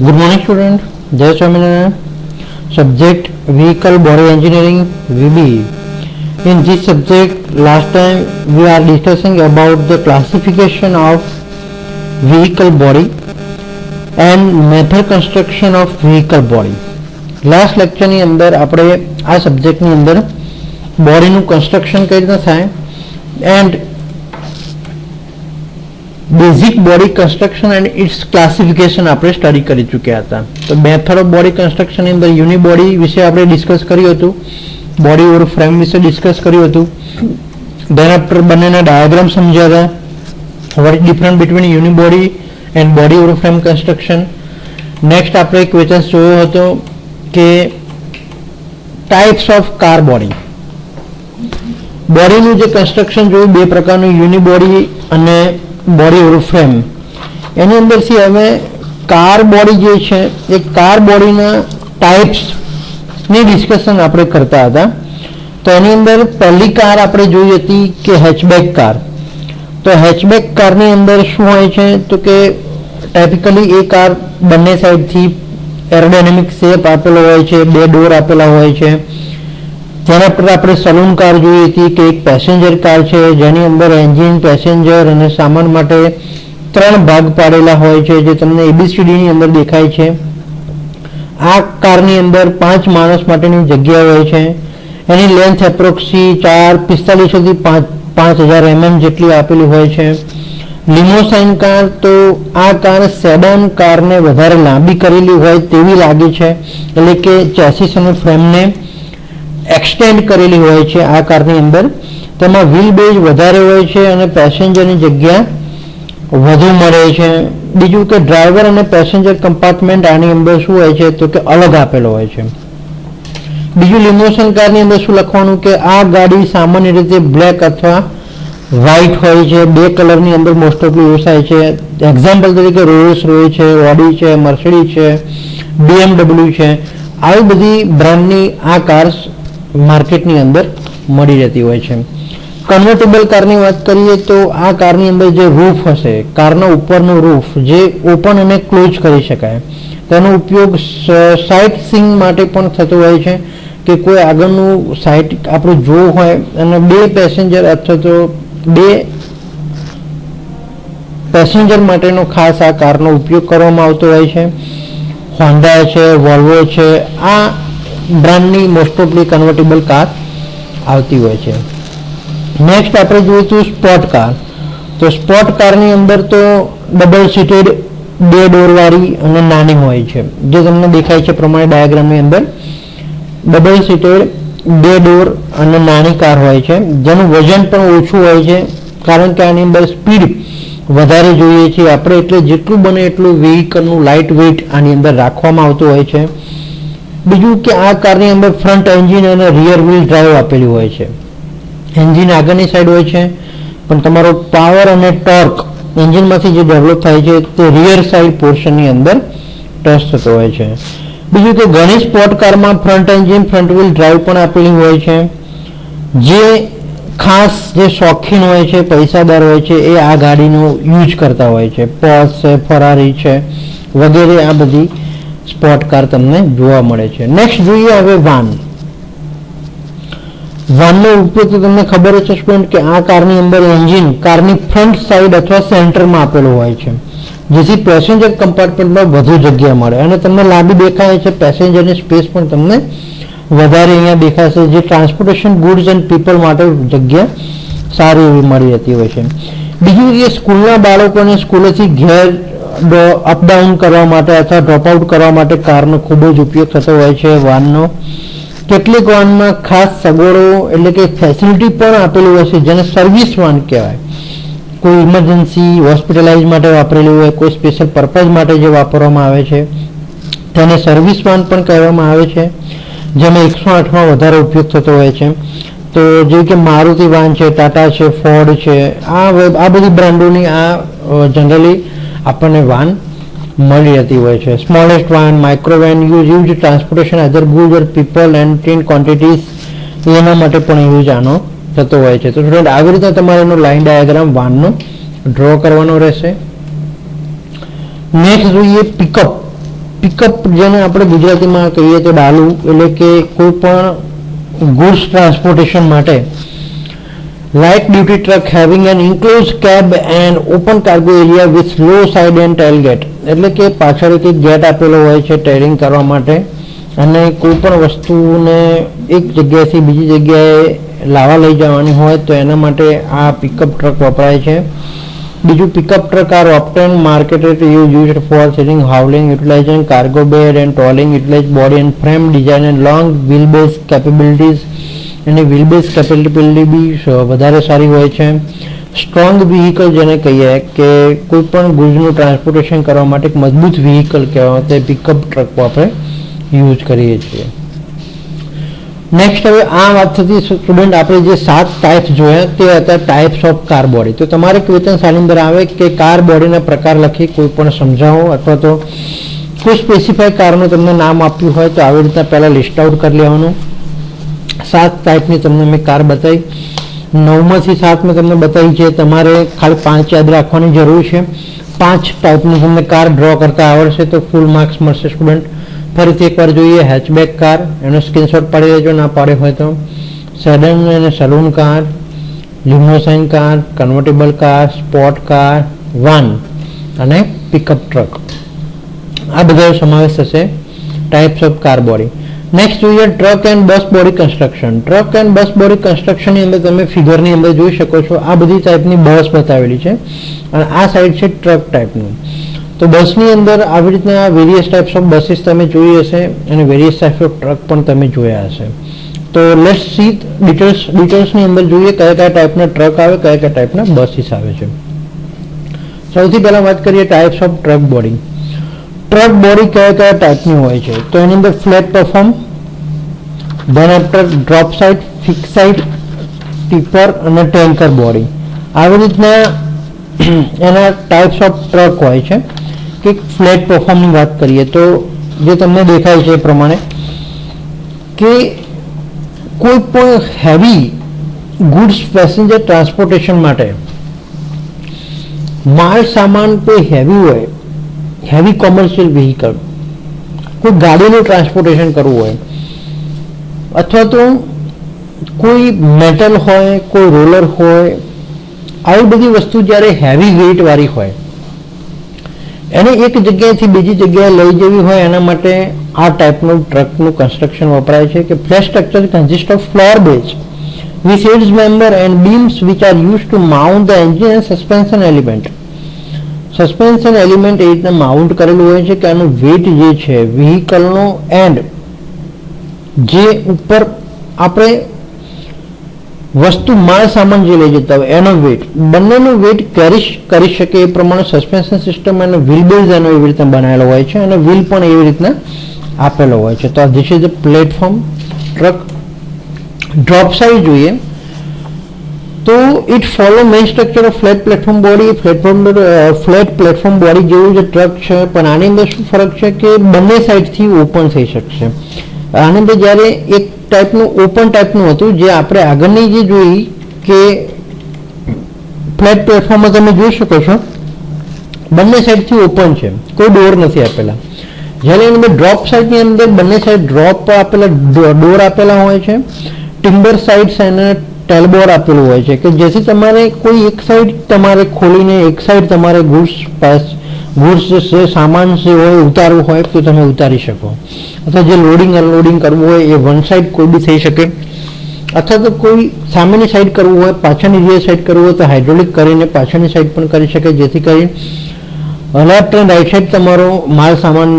Good morning, student. Jai Swaminarayan. Subject Vehicle Body Engineering VBE. In this subject, last time we are discussing about the classification of vehicle body and method construction of vehicle body. Last lecture ની અંદર આપણે આ subject ની અંદર બોડીનું construction કઈ રીતે થાય and basic body construction and its classification આપણે સ્ટડી કરી ચૂક્યા હતા. તો મેથડ ઓફ બોડી કન્સ્ટ્રક્શન ની અંદર યુનિબોડી વિશે આપણે ડિસ્કસ કર્યું હતું, બોડી ઓર ફ્રેમ વિશે ડિસ્કસ કર્યું હતું. ધેન આફ્ટર બંનેના ડાયાગ્રામ સમજ્યા હતા. What is different between unibody and body or frame construction. Next આપણે ક્વેશ્ચન જોયો હતો કે ટાઈપ્સ ઓફ કાર બોડી. બોડીનું જે કન્સ્ટ્રક્શન જોયું બે પ્રકારનું, યુનિબોડી અને બોડી ઓર ફ્રેમ. એની અંદરથી હવે કાર બોડી જે છે એ કાર બોડીના ટાઈપ્સની ડિસ્કશન આપણે કરતા હતા. તો એની અંદર પહેલી કાર આપણે જોઈ હતી કે હેચબેક કાર. તો હેચબેક કારની અંદર શું હોય છે તો કે ટાઇપિકલી એ કાર બંને સાઈડથી એરોડાયનેમિક શેપ આપેલો હોય છે, બે ડોર આપેલા હોય છે. તેના પર આપણે સલૂન કાર જોઈ હતી કે એક પેસેન્જર કાર છે જેની અંદર એન્જિન, પેસેન્જર અને સામાન માટે ત્રણ ભાગ પાડેલા હોય છે જે તમને ABCDની અંદર દેખાય છે. આ કારની અંદર 5 માણસ માટેની જગ્યા હોય છે. એની લેન્થ એપ્રોક્સી 445 થી 5000 mm જેટલી આપેલી હોય છે. લિમોસાઇન કાર, તો આ કાર સેડાન કારને વધારે લાંબી કરેલી હોય તેવી લાગે છે, એટલે કે ચેસિસ અને ફ્રેમને એક્સટેન્ડ કરેલી હોય છે આ કારની અંદર. તેમાં વ્હીલ બેઝ વધારે હોય છે અને પેસેન્જરની જગ્યા વધુ મળે છે. બીજું કે ડ્રાઈવર અને પેસેન્જર કમ્પાર્ટમેન્ટ આની અંદર શું હોય છે તો કે અલગ આપેલો હોય છે. બીજું લિમોસન કારની અંદર શું લખવાનું કે આ ગાડી સામાન્ય રીતે બ્લેક અથવા વ્હાઇટ હોય છે. બે કલરની અંદર મોસ્ટ ઓફલી યુઝ થાય છે. એક્ઝામ્પલ તરીકે રોલ્સ રોય છે, ઓડી છે, મર્સિડીઝ છે, BMW છે. આવી બધી બ્રાન્ડની આ કાર્સ માર્કેટની અંદર મળી રહેતી હોય છે. કન્વર્ટેબલ કારની વાત કરીએ તો આ કારની અંદર જે રૂફ હશે, કારના ઉપરનું રૂફ જે ઓપન અને ક્લોઝ કરી શકાય, તેનો ઉપયોગ સાઇટ સીઇંગ માટે પણ થતો હોય છે કે કોઈ આગળનું સાઇટ આપણું જોવું હોય અને બે પેસેન્જર અથવા તો બે પેસેન્જર માટેનો ખાસ આ કારનો ઉપયોગ કરવામાં આવતો હોય છે. હોન્ડા છે, વોલ્વો છે, આ બ્રાન્ડની મોસ્ટ ઓફલી કન્વર્ટેબલ કાર આવતી હોય છે. નેક્સ્ટ આપણે જોઈએ તો સ્પોર્ટ કાર. તો સ્પોર્ટ કારની અંદર તો ડબલ સીટેડ બે ડોરવાળી અને નાની હોય છે, જે તમને દેખાય છે પ્રમાણે ડાયાગ્રામની અંદર. ડબલ સીટેડ બે ડોર અને નાની કાર હોય છે જેનું વજન પણ ઓછું હોય છે કારણ કે આની અંદર સ્પીડ વધારે જોઈએ છે આપણે, એટલે જેટલું બને એટલું વ્હીકલનું લાઇટ વેઇટ આની અંદર રાખવામાં આવતું હોય છે. બીજું કે આ કારની અંદર ફ્રન્ટ એન્જિન અને રિયર વ્હીલ ડ્રાઈવ આપેલી હોય છે. એન્જિન આગળની સાઈડ હોય છે પણ તમારો પાવર અને ટોર્ક એન્જિનમાંથી જે ડેવલપ થાય છે તે રિયર સાઈડ પોર્શનની અંદર ટચ થતો હોય છે. બીજું કે ઘણી સ્પોર્ટ કારમાં front engine, front wheel drive પણ આપેલી હોય છે. જે ખાસ જે શોખીન હોય છે, પૈસાદાર હોય છે, એ આ ગાડીનો યુઝ કરતા હોય છે. પોર્શ છે, ફરારી છે વગેરે આ બધી સ્પોર્ટ કાર તમને જોવા મળે છે. નેક્સ્ટ જોઈએ હવે વાન. વાનનો ઉપયોગ તો તમને ખબર જ છે સ્ટુડન્ટ કે આ કારની અંદર એન્જિન કારની ફ્રન્ટ સાઈડ અથવા સેન્ટરમાં આપેલું હોય છે જેથી પેસેન્જર કમ્પાર્ટમેન્ટમાં વધુ જગ્યા મળે અને તમને લાંબી દેખાય છે. પેસેન્જરની સ્પેસ પણ તમને વધારે અહીંયા દેખાશે, જે ટ્રાન્સપોર્ટેશન ગુડ્સ એન્ડ પીપલ માટે જગ્યા સારી એવી મળી રહેતી હોય છે. બીજું એ સ્કૂલના બાળકોને સ્કૂલેથી ઘેર અપડાઉન કરવા માટે અથવા ડ્રોપ આઉટ કરવા માટે કારનો ખૂબ જ ઉપયોગ થતો હોય છે વાનનો. કેટલીક વાનમાં ખાસ સગવડો એટલે કે ફેસિલિટી પણ આપેલી હોય છે જેને સર્વિસ વાન કહેવાય. કોઈ ઇમરજન્સી હોસ્પિટલાઇઝ માટે વાપરેલી હોય, કોઈ સ્પેશિયલ પર્પઝ માટે જે વાપરવામાં આવે છે તેને સર્વિસ વાન પણ કહેવામાં આવે છે, જેમાં 108માં વધારે ઉપયોગ થતો હોય છે. તો જેવી કે મારુતિ વાન છે, ટાટા છે, ફોર્ડ છે, આ બધી બ્રાન્ડોની આ જનરલી આપણને વાન મળી રહેતી હોય છે. Smallest van, micro van use transportation other goods or people and tin quantities એના માટે પણ યુઝ આનો થતો હોય છે. તો સ્ટુડન્ટ આવી રીતે તમારે એનો લાઇન ડાયાગ્રામ વાનનો ડ્રો કરવાનો રહેશે. નેક્સ્ટ જોઈએ પિકઅપ. પિકઅપ જેને આપણે ગુજરાતીમાં કહીએ તો ડાલું, એટલે કે કોઈ પણ ગુડ્સ ટ્રાન્સપોર્ટેશન માટે light duty truck having an enclose cab and open cargo area with low side and tailgate, એટલે કે પાછળથી ગેટ આપેલો હોય છે ટેલિંગ કરવા માટે, અને કોઈ પણ વસ્તુને એક જગ્યાએથી બીજી જગ્યાએ લાવવા લઈ જવાની હોય તો એના માટે આ પિકઅપ ટ્રક વપરાય છે. બીજું, pickup truck are often marketed used for sealing hauling utilizing cargo bed and trolling utilize body and frame design and long wheelbase capabilities, એની વ્હીલ બેઝ કેપેબિલિટી બી વધારે સારી હોય છે. સ્ટ્રોંગ વ્હીકલ જેને કહીએ કે કોઈ પણ ગુડ્સનું ટ્રાન્સપોર્ટેશન કરવા માટે એક મજબૂત વ્હીકલ કહેવાય તે પિકઅપ ટ્રક આપણે યુઝ કરીએ છીએ. નેક્સ્ટ, હવે આ વાત થતી સ્ટુડન્ટ આપણે જે 7 ટાઈપ્સ જોયા તે હતા ટાઈપ્સ ઓફ કાર બોડી. તો તમારે ક્વેશ્ચન આની અંદર આવે કે કાર બોડીના પ્રકાર લખી કોઈ પણ સમજાવો, અથવા તો કોઈ સ્પેસિફાઈ કારનું તમને નામ આપ્યું હોય તો આવી રીતના પહેલાં લિસ્ટ આઉટ કરી લેવાનું. 7 ટાઈપની તમને મેં કાર બતાવી, 9માંથી 7 મેં તમને બતાવી છે. તમારે ખાલી 5 યાદ રાખવાની જરૂર છે. 5 ટાઈપની તમને કાર ડ્રો કરતા આવડશે તો ફૂલ માર્ક્સ મળશે સ્ટુડન્ટ. ફરીથી એકવાર જોઈએ, હેચબેક કાર, એનો સ્ક્રીનશોટ પાડી લેજો ના પાડે હોય તો. સેડન અને saloon car, limousine car, convertible car, sport car, van અને પિકઅપ ટ્રક, આ બધાનો સમાવેશ થશે types of car body. Next જોઈએ truck and bus body construction. Truck and bus body કન્સ્ટ્રક્શનની અંદર તમે ફિગરની અંદર જોઈ શકો છો આ બધી ટાઈપની બસ બતાવેલી છે, અને આ સાઈડ છે ટ્રક ટાઈપનું. તો બસની અંદર આવી રીતના વેરિયસ ટાઈપ્સ ઓફ બસીસ તમે જોઈ હશે, અને વેરિયસ ટાઈપ્સ ઓફ ટ્રક પણ તમે જોયા હશે. તો લેટ્સ સી ડિટેલ્સની અંદર જોઈએ કયા કયા ટાઈપના ટ્રક આવે, કયા કયા ટાઈપના બસીસ આવે છે. સૌથી પહેલા વાત કરીએ types of truck body. Truck body કયા કયા ટાઈપની હોય છે તો એની અંદર flat perform, than after drop side, fix side, tipper અને ટેન્કર બોડી, આવી રીતના એના ટાઈપ્સ ઓફ ટ્રક હોય છે. કે ફ્લેટ પરફોર્મની વાત કરીએ તો જે તમને દેખાય છે એ પ્રમાણે કે કોઈ પણ હેવી ગુડ્સ પેસેન્જર ટ્રાન્સપોર્ટેશન માટે માલ સામાન કોઈ હેવી હોય, હેવી કોમર્શિયલ વ્હીકલ, કોઈ ગાડીનું ટ્રાન્સપોર્ટેશન કરવું હોય, અથવા તો કોઈ મેટલ હોય, કોઈ રોલર હોય, આવી બધી વસ્તુ જ્યારે હેવી વેઇટ વાળી હોય એને એક જગ્યાએથી બીજી જગ્યાએ લઈ જવી હોય એના માટે આ ટાઈપનું ટ્રકનું કન્સ્ટ્રક્શન વપરાય છે. કે flat structure consist of floor base with its member and beams which are used to mount the engine and suspension element. Suspension element એ રીતના માઉન્ટ કરેલું હોય છે કે આનું વેઇટ જે છે વ્હીકલનો એન્ડ જે ઉપર આપણે વસ્તુ માલ સામાન જે લઈ જતા હોય એનો વેઇટ, બંનેનું વેઇટ કેરી કરી શકે એ પ્રમાણે સસ્પેન્શન સિસ્ટમ અને વ્હીલ બેઝ એનો એવી રીતના બનાવેલો હોય છે, અને વ્હીલ પણ એવી રીતના આપેલો હોય છે. તો this is a platform truck. Drop side જોઈએ તો it follow main structure of flat platform body. Flat platform body જેવું જે ટ્રક છે, પણ આની અંદર શું ફરક છે કે બંને સાઈડથી ઓપન થઈ શકશે. આની અંદર જ્યારે એક ટાઈપનું ઓપન ટાઈપનું હતું જે આપણે આગળની જે જોઈ કે ફ્લેટ પ્લેટફોર્મમાં તમે જોઈ શકો છો બંને સાઈડથી ઓપન છે, કોઈ ડોર નથી આપેલા. જ્યારે એની અંદર ડ્રોપ સાઈડની અંદર બંને સાઈડ ડ્રોપ આપેલા, ડોર આપેલા હોય છે. ટિમ્બર સાઈડ અને ટેલબોર્ડ આપેલું હોય છે કે જેથી તમારે કોઈ એક સાઈડ તમારે ખોલીને એક સાઈડ તમારે ગુડ્સ જે સામાન જે હોય ઉતારવું હોય તો તમે ઉતારી શકો, અથવા જે લોડિંગ અનલોડિંગ કરવું હોય એ વન સાઈડ કોઈ બી થઈ શકે, અથવા તો કોઈ સામેની સાઈડ કરવું હોય, પાછળની રીઅર સાઈડ કરવું હોય તો હાઇડ્રોલિક કરીને પાછળની સાઈડ પણ કરી શકે, જેથી કરી લેફ્ટ એન્ડ રાઈટ સાઈડ તમારો માલ સામાન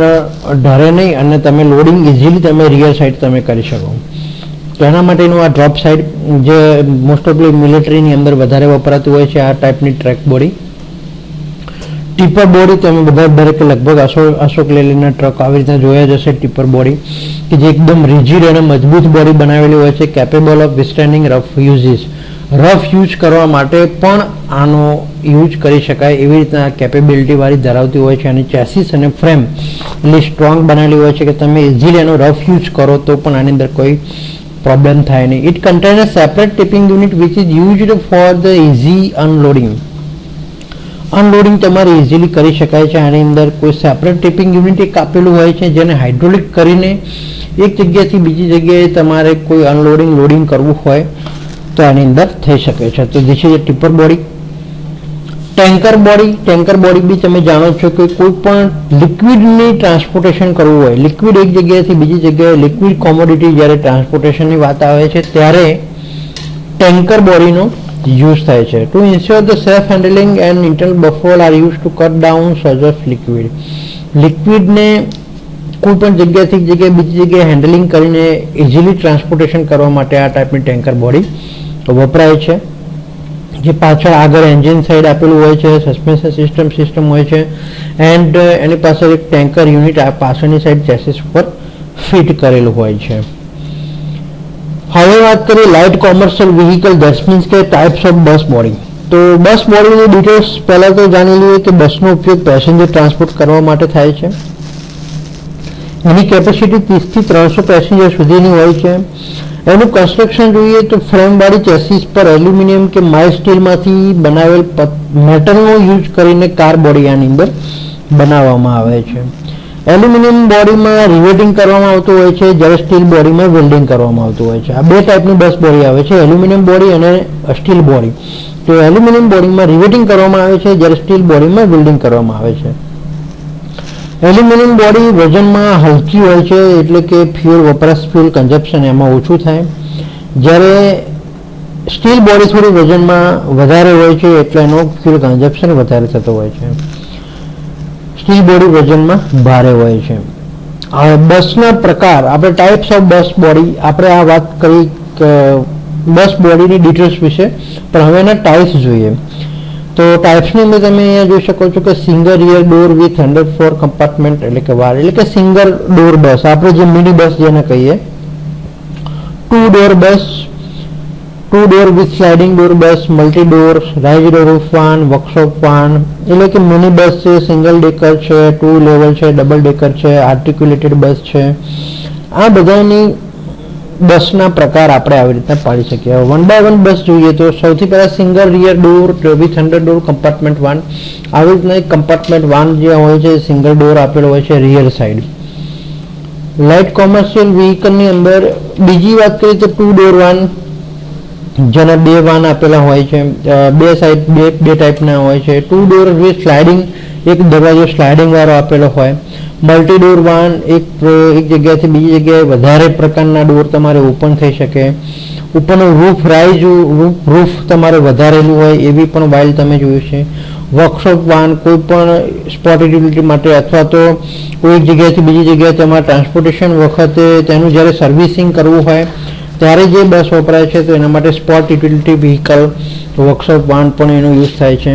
ઢરે નહીં અને તમે લોડિંગ ઇઝીલી તમે રીઅર સાઈડ તમે કરી શકો. તો એના માટેનું આ ડ્રોપ સાઇડ જે મોસ્ટ ઓફલી મિલિટરીની અંદર વધારે વપરાતું હોય છે આ ટાઈપની ટ્રેક બોડી. ટીપર બોડી તમે બધા દરેક લગભગ અશોક લેલેન્ડના ટ્રક આવી રીતના જોયા જશે. ટીપર બોડી કે જે એકદમ રિજિડ અને મજબૂત બોડી બનાવેલી હોય છે, capable of withstanding rough uses. Rough use કરવા માટે પણ આનો યુઝ કરી શકાય એવી રીતના કેપેબિલિટી વાળી ધરાવતી હોય છે. અને ચેસિસ અને ફ્રેમ એટલી સ્ટ્રોંગ બનાવેલી હોય છે કે તમે ઇઝીલી એનો રફ યુઝ કરો તો પણ આની અંદર કોઈ પ્રોબ્લેમ થાય નહીં. It contain a separate tipping unit which is used for the easy unloading. Unloading તમારે ઇઝીલી કરી શકાય છે. આની અંદર કોઈ સેપરેટ ટિપિંગ યુનિટ એક આપેલું હોય છે, જેને હાઇડ્રોલિક કરીને એક જગ્યાથી બીજી જગ્યાએ તમારે કોઈ અનલોડિંગ લોડિંગ કરવું હોય તો આની અંદર થઈ શકે છે. તો this is tipper body. Tanker body બી તમે જાણો છો કે કોઈ પણ લિક્વિડની ટ્રાન્સપોર્ટેશન કરવું હોય, લિક્વિડ એક જગ્યાએથી બીજી જગ્યાએ લિક્વિડ કોમોડિટી જ્યારે ટ્રાન્સપોર્ટેશનની વાત આવે છે ત્યારે ટેન્કર બોડીનો યુઝ થાય છે. To ensure the safe handling and internal buffer are use to cut down surge of liquid. લિક્વિડને કોઈ પણ જગ્યાથી જગ્યાએ બીજી જગ્યાએ હેન્ડલિંગ કરીને ઇઝીલી ટ્રાન્સપોર્ટેશન કરવા માટે આ ટાઈપની ટેન્કર બોડી વપરાય છે. જે પાછળ આગળ એન્જિન સાઈડ આપેલું હોય છે, સસ્પેન્શન સિસ્ટમ હોય છે એન્ડ એની પાછળ એક ટેન્કર યુનિટ આ પાછળની સાઈડ ચેસિસ ઉપર ફિટ કરેલું હોય છે. હવે વાત કરીએ light commercial vehicle, that means કે ટાઈપ્સ ઓફ બસ બોડી. તો બસ બોડીની ડિટેલ્સ પહેલાં તો જાણી લઈએ કે બસનો ઉપયોગ પેસેન્જર ટ્રાન્સપોર્ટ કરવા માટે થાય છે. એની કેપેસિટી 30 થી 300 પેસેન્જર સુધીની હોય છે. એનું કન્સ્ટ્રક્શન જોઈએ તો ફ્રેમવાળી ચેસિસ પર એલ્યુમિનિયમ કે માઇલ્ડ સ્ટીલમાંથી બનાવેલ મેટલનો યુઝ કરીને કાર બોડી આની અંદર બનાવવામાં આવે છે. એલ્યુમિનિયમ બોડીમાં રિવેટિંગ કરવામાં આવતું હોય છે, જ્યારે સ્ટીલ બોડીમાં વેલ્ડિંગ કરવામાં આવતું હોય છે. આ બે ટાઈપની બસ બોડી આવે છે, એલ્યુમિનિયમ બોડી અને સ્ટીલ બોડી. તો એલ્યુમિનિયમ બોડીમાં રિવેટિંગ કરવામાં આવે છે, જ્યારે સ્ટીલ બોડીમાં વેલ્ડિંગ કરવામાં આવે છે. એલ્યુમિનિયમ બોડી વજનમાં હલકી હોય છે, એટલે કે ફ્યુઅલ કન્ઝપ્શન એમાં ઓછું થાય, જ્યારે સ્ટીલ બોડી થોડી વજનમાં વધારે હોય છે, એટલે એનો ફ્યુઅલ કન્ઝપ્શન વધારે થતો હોય છે. સ્ટીલ બોડી વજનમાં ભારે હોય છે. બસના પ્રકાર, આપણે ટાઈપ્સ ઓફ બસ બોડી, આપણે આ વાત કરી બસ બોડીની ડિટેલ્સ વિશે, પણ હવે એના ટાઈપ્સ જોઈએ. તો ટાઈપ્સની અંદર તમે અહીંયા જોઈ શકો છો કે single rear door with 104 compartment, એટલે કે વાર, એટલે કે સિંગલ ડોર બસ, આપણે જે મિની બસ જેને કહીએ. 2 door bus, 2 door with sliding door bus, multi door, rise roof van, workshop van, એટલે કે મિની બસ છે, સિંગલ ડેકર છે, 2 લેવલ છે, ડબલ ડેકર છે, આર્ટિક્યુલેટેડ બસ છે. આ બધાની બસના પ્રકાર આપણે આવી રીતના પાડી શકીએ. વન બાય વન બસ જોઈએ તો સૌથી પહેલા single rear door with 100 door compartment van. આવી રીતના એક કમ્પાર્ટમેન્ટ વાન જે હોય છે સિંગલ ડોર આપેલો હોય છે રિયર સાઈડ. લાઇટ કોમર્શિયલ વ્હીકલની અંદર બીજી વાત કરીએ તો 2 ડોર વાન, જેના 2 વાન આપેલા હોય છે, બે સાઈડ બે ટાઈપના હોય છે. 2 ડોર વિથ સ્લાઇડિંગ, એક દરવાજો સ્લાઇડિંગ વાળો આપેલો હોય. મલ્ટી ડોર વાન, એક જગ્યાથી બીજી જગ્યાએ વધારે પ્રકારના ડોર તમારે ઓપન થઈ શકે. ઉપરનું રૂફ તમારે વધારેલું હોય એવી પણ વાઇલ તમે જોયું છે. વર્કશોપ વાન, કોઈ પણ સ્પોટ યુટિલિટી માટે અથવા તો કોઈ એક જગ્યાએથી બીજી જગ્યાએ તમારે ટ્રાન્સપોર્ટેશન વખતે તેનું જ્યારે સર્વિસિંગ કરવું હોય ત્યારે જે બસ વપરાય છે, તો એના માટે spot utility vehicle workshop van પણ એનો યુઝ થાય છે.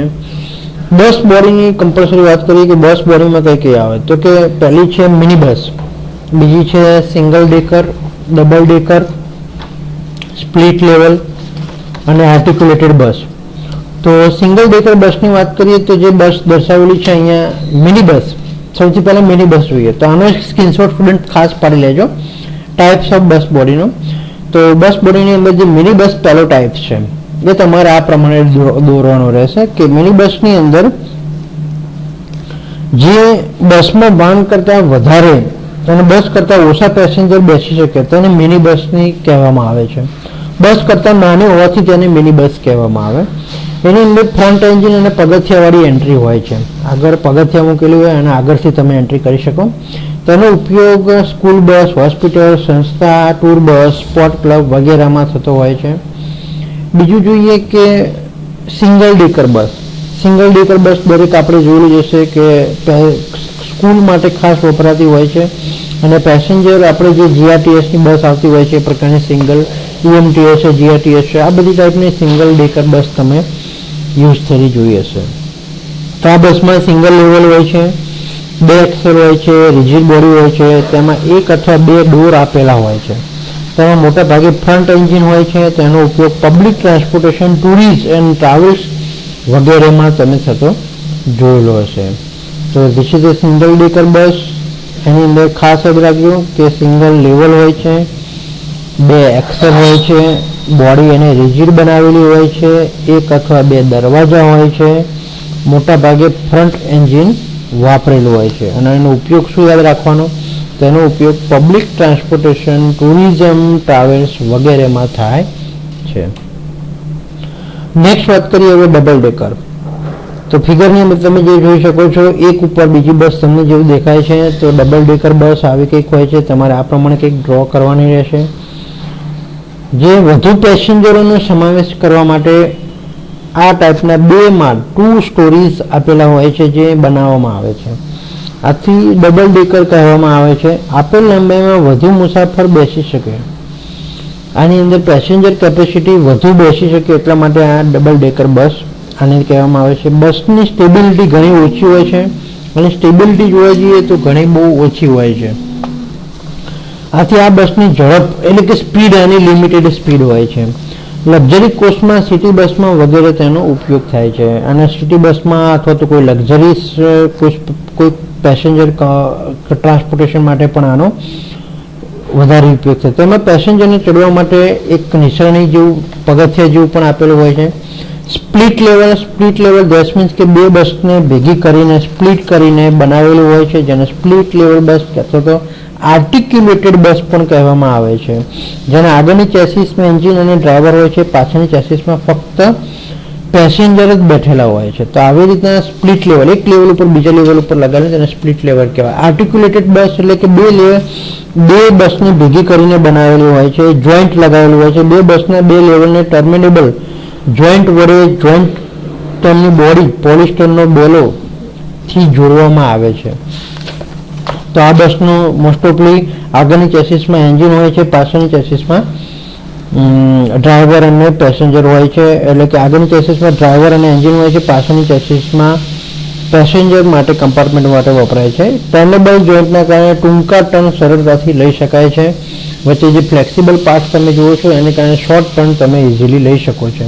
બસ બોડીની કમ્પલસરી વાત કરીએ કે બસ બોડીમાં કઈ કઈ આવે તો કે પહેલી છે મિની બસ, બીજી છે single decker, double decker, split level અને આર્ટિક્યુલેટેડ બસ. તો સિંગલ ડેકર બસની વાત કરીએ તો જે બસ દર્શાવેલી છે અહીંયા મિની બસ, સૌથી પહેલા મિની બસ જોઈએ તો આનો સ્ક્રીનશોટ સ્ટુડન્ટ ખાસ પાડી લેજો ટાઈપ્સ ઓફ બસ બોડીનો. તો બસ બોડીની અંદર જે મિની બસ પહેલો ટાઈપ છે એ તમારે આ પ્રમાણે દોરવાનો રહેશે કે મિની બસની અંદર જે બસમાં વાન કરતાં વધારે અને બસ કરતાં ઓછા પેસેન્જર બેસી શકે તેને મિની બસની કહેવામાં આવે છે. બસ કરતાં નાની હોવાથી તેને મિની બસ કહેવામાં આવે. એની અંદર ફ્રન્ટ એન્જિન અને પગથિયાવાળી એન્ટ્રી હોય છે. આગળ પગથિયા મૂકેલું હોય અને આગળથી તમે એન્ટ્રી કરી શકો. તેનો ઉપયોગ સ્કૂલ બસ, હોસ્પિટલ, સંસ્થા, ટૂર બસ, સ્પોર્ટ ક્લબ વગેરેમાં થતો હોય છે. બીજું જોઈએ કે સિંગલ ડેકર બસ. સિંગલ ડેકર બસ દરેક આપણે જોયેલું જશે કે સ્કૂલ માટે ખાસ વપરાતી હોય છે અને પેસેન્જર આપણે જે જીઆરટીએસની બસ આવતી હોય છે એ પ્રકારની સિંગલ ઈએમટીએસ છે, જીઆરટીએસ છે, આ બધી ટાઈપની સિંગલ ડેકર બસ તમે યુઝ થતી જોઈ હશે. તો આ બસમાં સિંગલ લેવલ હોય છે, 2 એક્સેલ હોય છે, રિજિડ બોડી હોય છે, તેમાં 1 અથવા 2 ડોર આપેલા હોય છે. તેમાં મોટા ભાગે ફ્રન્ટ એન્જિન હોય છે. તેનો ઉપયોગ public transportation, tourist and travels વગેરેમાં તમે થતો જોયેલો હશે. તો this is a single decker bus. એની અંદર ખાસ યાદ રાખજો કે સિંગલ લેવલ હોય છે, 2 એક્સેલ હોય છે, બોડી એને રિજિડ બનાવેલી હોય છે, 1 અથવા 2 દરવાજા હોય છે, મોટા ભાગે ફ્રન્ટ એન્જિન વાપરેલું હોય છે અને એનો ઉપયોગ શું યાદ રાખવાનો, તેનો ઉપયોગ પબ્લિક ટ્રાન્સપોર્ટેશન, ટુરિઝમ, ટ્રાવેલ્સ વગેરેમાં થાય છે. નેક્સ્ટ વાત કરીએ હવે ડબલ ડેકર. તો ફિગરની અંદર તમે જે જોઈ શકો છો, એક ઉપર બીજી બસ તમને જેવું દેખાય છે, તો ડબલ ડેકર બસ આવી કંઈક હોય છે. તમારે આ પ્રમાણે કંઈક ડ્રો કરવાની રહેશે. જે વધુ પેસેન્જરોનો સમાવેશ કરવા માટે આ ટાઈપના 2 માળ 2 સ્ટોરીઝ આપેલા હોય છે જે બનાવવામાં આવે છે. આથી ડબલ ડેકર કહેવામાં આવે છે. આપેલ લંબાઈમાં વધુ મુસાફર બેસી શકે, આની અંદર પેસેન્જર કેપેસિટી વધુ બેસી શકે એટલા માટે આ ડબલ ડેકર બસ આને કહેવામાં આવે છે. બસની સ્ટેબિલિટી ઘણી ઓછી હોય છે અને સ્ટેબિલિટી જોવા જઈએ તો ઘણી બહુ ઓછી હોય છે. આથી આ બસની ઝડપ એટલે કે સ્પીડ આની લિમિટેડ સ્પીડ હોય છે. લક્ઝરી કોચમાં, સિટી બસમાં વગેરે તેનો ઉપયોગ થાય છે. અને સિટી બસમાં અથવા તો કોઈ લક્ઝરીસ કોઈ પેસેન્જર ટ્રાન્સપોર્ટેશન માટે પણ આનો વધારે ઉપયોગ થાય. તેમાં પેસેન્જરને ચડવા માટે એક નિશાની જેવું પગથિયા જેવું પણ આપેલું હોય છે. સ્પ્લિટ લેવલ ધેટ મીન્સ કે 2 બસને ભેગી કરીને સ્પ્લિટ કરીને બનાવેલું હોય છે, જેને સ્પ્લિટ લેવલ બસ અથવા તો આર્ટિક્યુલેટેડ બસ પણ કહેવામાં આવે છે. જેના આગળની ચેસિસમાં એન્જિન અને ડ્રાઈવર હોય છે, પાછળની ચેસિસમાં ફક્ત પેસેન્જર જ બેઠેલા હોય છે. તો આવી રીતના સ્પ્લિટ લેવલ, એક લેવલ ઉપર બીજા લેવલ ઉપર લગાડે તેને સ્પ્લિટ લેવલ કહેવાય. આર્ટિક્યુલેટેડ બસ એટલે કે 2 બસને ભેગી કરીને બનાવેલી હોય છે, જોઈન્ટ લગાવેલું હોય છે. 2 બસના 2 લેવલને ટર્મિનેબલ જોઈન્ટ વડે જોઈન્ટ તેમની બોડી પોલિસ્ટરનો બેલો થી જોડવામાં આવે છે. તો આ બસનું મોસ્ટ ઓફલી આગળની ચેસિસમાં એન્જિન હોય છે, પાછળની ચેસિસમાં ડ્રાઈવર અને પેસેન્જર હોય છે. એટલે કે આગળની ચેસિસમાં ડ્રાઈવર અને એન્જિન હોય છે, પાછળની ચેસિસમાં પેસેન્જર માટે કમ્પાર્ટમેન્ટ માટે વપરાય છે. ટર્નેબલ જોઈન્ટના કારણે ટૂંકા ટર્ન સરળતાથી લઈ શકાય છે. વચ્ચે જે ફ્લેક્સિબલ પાર્ટ તમે જુઓ છો એને કારણે શોર્ટ ટર્ન તમે ઇઝીલી લઈ શકો છો.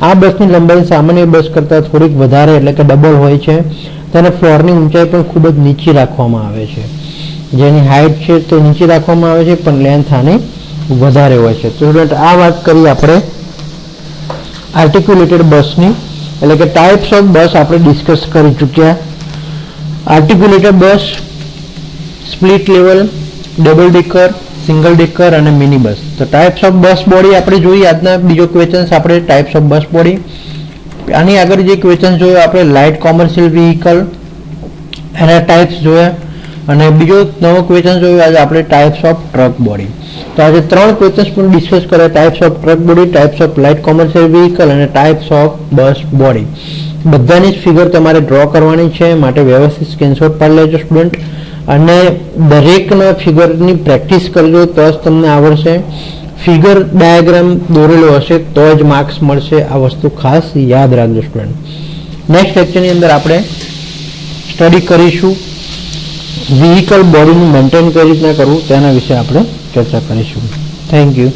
આ બસની લંબાઈ સામાન્ય બસ કરતાં થોડીક વધારે એટલે કે ડબલ હોય છે. તેને ફ્લોરની ઊંચાઈ પણ ખૂબ જ નીચી રાખવામાં આવે છે. જેની હાઇટ છે તે નીચે રાખવામાં આવે છે પણ લેન્થ આની વધારે હોય છે. તો સ્ટુડન્ટ આ વાત કરી આપણે આર્ટિક્યુલેટેડ બસની, એટલે કે ટાઈપ્સ ઓફ બસ આપણે ડિસ્કસ કરી ચૂક્યા. Articulated bus, split level, double decker, single decker અને મિની બસ. તો ટાઈપ્સ ઓફ બસ બોડી આપણે જોઈએ. આજના બીજો ક્વેશ્ચન આપણે ટાઈપ્સ ઓફ બસ બોડી. આની આગળ જે ક્વેશ્ચન જોયો આપણે લાઇટ કોમર્શિયલ વ્હીકલ એના ટાઈપ્સ જોયા અને બીજો નવો ક્વેશ્ચન જોયો આજે આપણે ટાઈપ્સ ઓફ ટ્રક બોડી. તો આજે 3 ક્વેશ્ચન્સ પણ ડિસ્કસ કર્યા: types of truck body, types of light commercial vehicle અને ટાઈપ્સ ઓફ બસ બોડી. બધાની જ ફિગર તમારે ડ્રો કરવાની છે, માટે વ્યવસ્થિત સ્ક્રીનશોટ પાડી લેજો સ્ટુડન્ટ. અને દરેકના ફિગરની પ્રેક્ટિસ કરજો તો જ તમને આવડશે. ફિગર ડાયાગ્રામ દોરેલો હશે તો જ માર્ક્સ મળશે. આ વસ્તુ ખાસ યાદ રાખજો સ્ટુડન્ટ. નેક્સ્ટ લેક્ચરની અંદર આપણે સ્ટડી કરીશું વ્હીકલ બોડીનું મેન્ટેન કઈ રીતના કરવું તેના વિશે આપણે ચર્ચા કરીશું. Thank you.